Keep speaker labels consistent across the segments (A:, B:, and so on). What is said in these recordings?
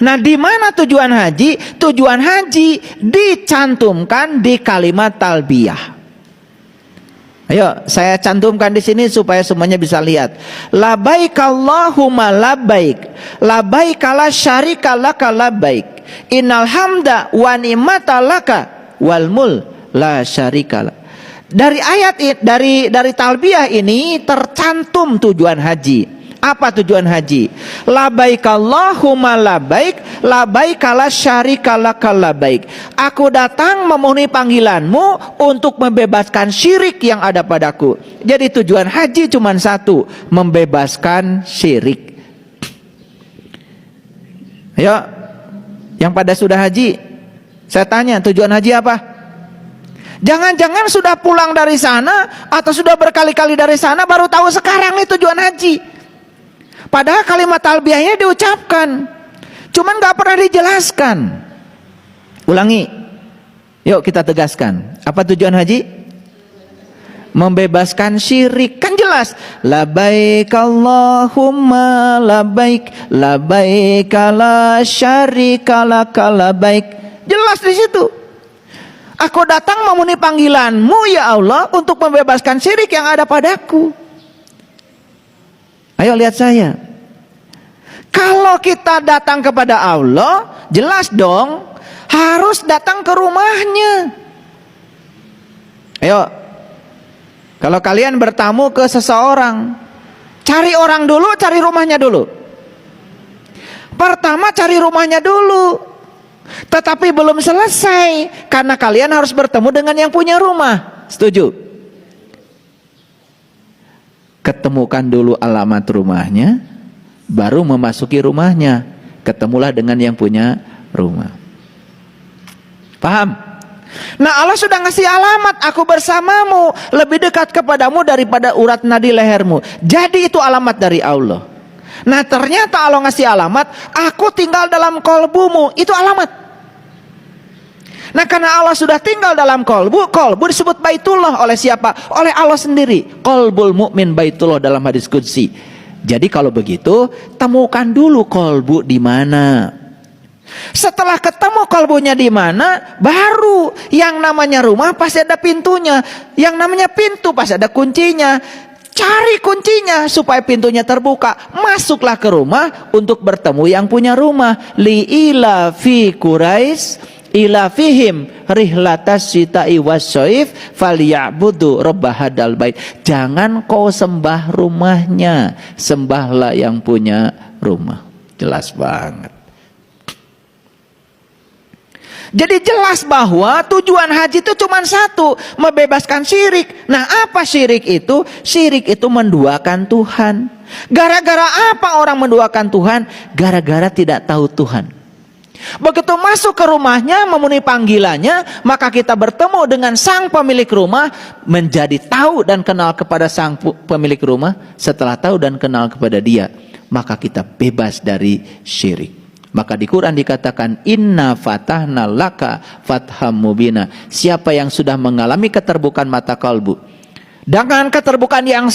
A: Nah, di mana tujuan haji? Tujuan haji dicantumkan di kalimat talbiyah. Ayo, saya cantumkan di sini supaya semuanya bisa lihat. Labbaik Allahumma labbaik, labbaik la syarika laka labbaik, innal hamda wa ni'mata laka wal mul la syarika lak. Dari ayat dari talbiyah ini tercantum tujuan haji. Apa tujuan haji? Labbaik Allahumma labbaik, labbaik la syarika laka labbaik. Aku datang memenuhi panggilanmu untuk membebaskan syirik yang ada padaku. Jadi tujuan haji cuma satu, membebaskan syirik. Ayo, yang pada sudah haji, saya tanya tujuan haji apa? Jangan-jangan sudah pulang dari sana atau sudah berkali-kali dari sana baru tahu sekarang nih tujuan haji. Padahal kalimat talbiyahnya diucapkan, cuman gak pernah dijelaskan. Ulangi, yuk kita tegaskan. Apa tujuan haji? Membebaskan syirik. Kan jelas. Labbaik Allahumma labbaik, labbaik la syarika laka labbaik. Jelas di situ. Aku datang memenuhi panggilanmu ya Allah untuk membebaskan syirik yang ada padaku. Ayo lihat saya. Kalau kita datang kepada Allah, jelas dong harus datang ke rumahnya. Ayo, kalau kalian bertamu ke seseorang, cari orang dulu, cari rumahnya dulu. Pertama cari rumahnya dulu. Tetapi belum selesai, karena kalian harus bertemu dengan yang punya rumah. Setuju? Ketemukan dulu alamat rumahnya, baru memasuki rumahnya. Ketemulah dengan yang punya rumah. Paham? Nah, Allah sudah ngasih alamat, aku bersamamu, lebih dekat kepadamu daripada urat nadi lehermu. Jadi itu alamat dari Allah. Nah, ternyata Allah ngasih alamat, aku tinggal dalam kolbumu. Itu alamat. Nah, karena Allah sudah tinggal dalam kolbu disebut baitullah oleh siapa? Oleh Allah sendiri. Kolbul mukmin baitullah dalam hadis qudsi. Jadi kalau begitu, temukan dulu kolbu di mana. Setelah ketemu kolbunya di mana, baru yang namanya rumah pasti ada pintunya. Yang namanya pintu pasti ada kuncinya. Cari kuncinya supaya pintunya terbuka. Masuklah ke rumah untuk bertemu yang punya rumah. Li'ila fi Quraisy ila fihim rihlatas sita'i wasyaif falyabudu rabbahadal bait. Jangan kau sembah rumahnya, sembahlah yang punya rumah. Jelas banget. Jadi jelas bahwa tujuan haji itu cuma satu, membebaskan syirik. Nah, apa syirik itu? Syirik itu menduakan Tuhan. Gara-gara apa orang menduakan Tuhan? Gara-gara tidak tahu Tuhan. Begitu masuk ke rumahnya, memenuhi panggilannya, maka kita bertemu dengan sang pemilik rumah, menjadi tahu dan kenal kepada sang pemilik rumah. Setelah tahu dan kenal kepada dia, maka kita bebas dari syirik. Maka di Quran dikatakan, Inna fatahna laka fatham mubina. Siapa yang sudah mengalami keterbukaan mata kalbu, dengan keterbukaan yang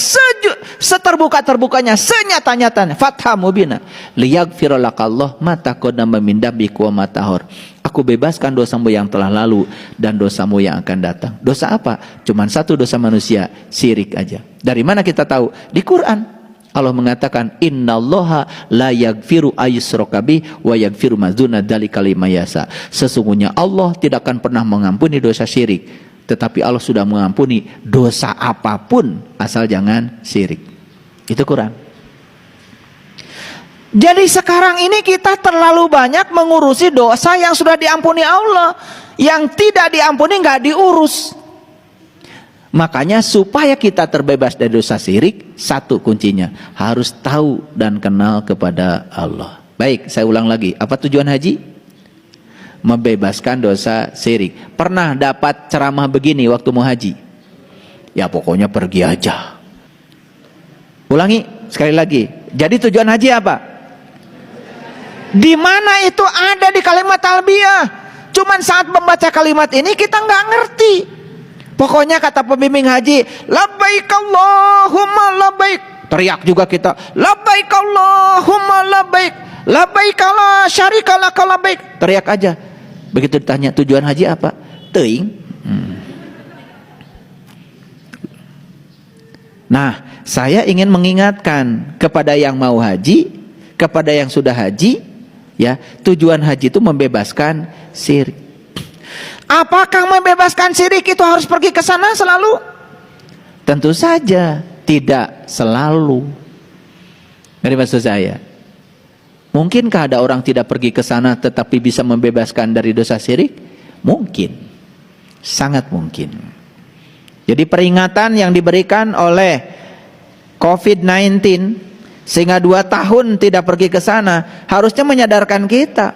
A: seterbuka-terbukanya, senyata-nyatanya, fatham mubina, liyaghfira lakallah ma taqaddama min dambika wa ma ta'akhkhar. Aku bebaskan dosamu yang telah lalu dan dosamu yang akan datang. Dosa apa? Cuman satu dosa manusia, syirik aja. Dari mana kita tahu? Di Quran. Allah mengatakan, innallaha la yaghfiru ayyushraka bih wa yaghfiru ma dzuna dzalika liman yasha. Sesungguhnya Allah tidak akan pernah mengampuni dosa syirik, tetapi Allah sudah mengampuni dosa apapun asal jangan syirik. Itu Quran. Jadi sekarang ini kita terlalu banyak mengurusi dosa yang sudah diampuni Allah. Yang tidak diampuni nggak diurus. Makanya supaya kita terbebas dari dosa syirik, satu kuncinya, harus tahu dan kenal kepada Allah. Baik, saya ulang lagi. Apa tujuan haji? Membebaskan dosa syirik. Pernah dapat ceramah begini waktu mau haji? Ya pokoknya pergi aja. Ulangi sekali lagi. Jadi tujuan haji apa? Di mana itu ada di kalimat talbiyah. Cuman saat membaca kalimat ini kita nggak ngerti. Pokoknya kata pembimbing haji, labbaik Allahumma labbaik. Teriak juga kita, labbaik Allahumma labbaik, labbaik Allah syarikalak labbaik, teriak aja. Begitu ditanya tujuan haji apa, teuing. Nah, saya ingin mengingatkan kepada yang mau haji, kepada yang sudah haji, ya, tujuan haji itu membebaskan syirik. Apakah membebaskan syirik itu harus pergi ke sana selalu? Tentu saja tidak selalu. Dari maksud saya, mungkinkah ada orang tidak pergi ke sana tetapi bisa membebaskan dari dosa syirik? Mungkin, sangat mungkin. Jadi peringatan yang diberikan oleh COVID-19 sehingga 2 tahun tidak pergi ke sana harusnya menyadarkan kita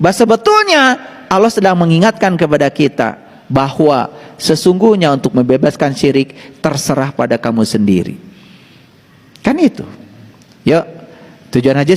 A: bahwa sebetulnya Allah sedang mengingatkan kepada kita bahwa sesungguhnya untuk membebaskan syirik terserah pada kamu sendiri. Kan itu. Yuk, tujuan haji